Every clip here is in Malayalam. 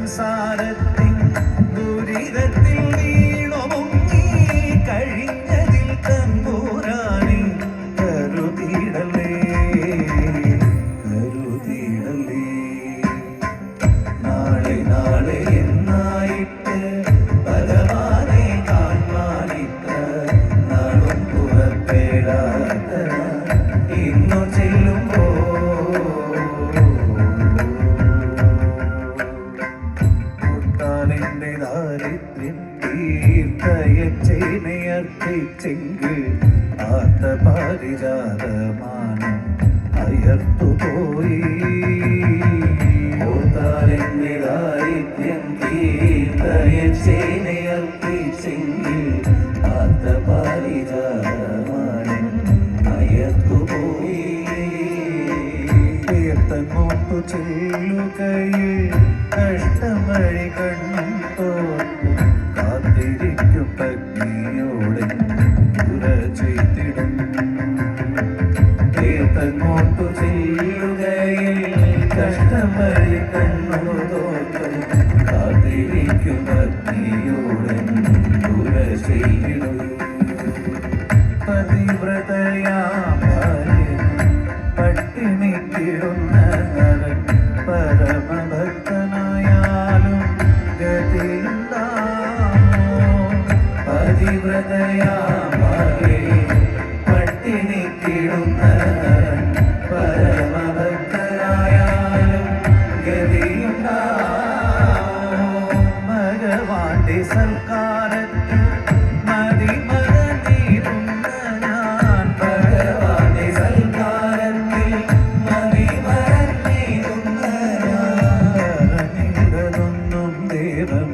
സംസാരത്തിൻ ദുരിതത്തിൽ വീണുമുങ്ങി കഴിഞ്ഞതിൽ തമ്പുരാനെ കരുതിയിടലേ കരുതിയിടലേ. നാളെ നാളെ എന്നായിട്ട് ഭഗവാനെ കാണാനിട്ട് നാളും പുറപ്പെടാത്ത ഇന്നു ചെല്ലുമ്പോ മുട്ടാനെന്റെ ദാരിദ്ര്യം തീർത്തയച്ചേനയർപ്പിച്ചെങ്കിൽ ആർത്ത പാരിജാതമാനം അയർത്തുപോയി. മുട്ടാനെന്റെ ദാരിദ്ര്യം തീർത്തയച്ചേനയർപ്പിച്ചെങ്കിൽ ആർത്ത പാരിജാതമാനം അയർത്തുപോയി. തീർത്തങ്ങോട്ടു ചെല്ലുകയിൽ കഷ്ടമഴി കണ്ണും തോർന്നു കാത്തിരിക്കും പത്നിയോടെ പുര ചെയ്തിടും. തീർത്തങ്ങോട്ടു ചെല്ലുകയിൽ കഷ്ടമഴി കണ്ണു തോർന്നു കാത്തിരിക്കും പത്നിയോടെ പുര ചെയ്തിടും. പതിവ്രതയാം പട്ടിണിക്കിടുന്ന നരൻ പരമഭക്തനായാലും ഗതിയുണ്ടാമോ? പതിവ്രതയാം പട്ടിണിക്കിടുന്ന നരൻ പരമഭക്തനായാലും ഗതിയുണ്ടാമോ? ഭഗവാന്റെ സൽക്കാരത്തിൽ മതിമറന്നിരുന്ന ഞാൻ ഭഗവാന്റെ സൽക്കാരത്തിൽ മതിമറന്നിരുന്ന ഞാനതൊന്നും ദേവൻ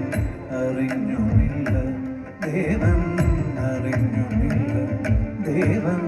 അറിഞ്ഞുമില്ല ദേവൻ അറിഞ്ഞുമില്ല ദേവൻ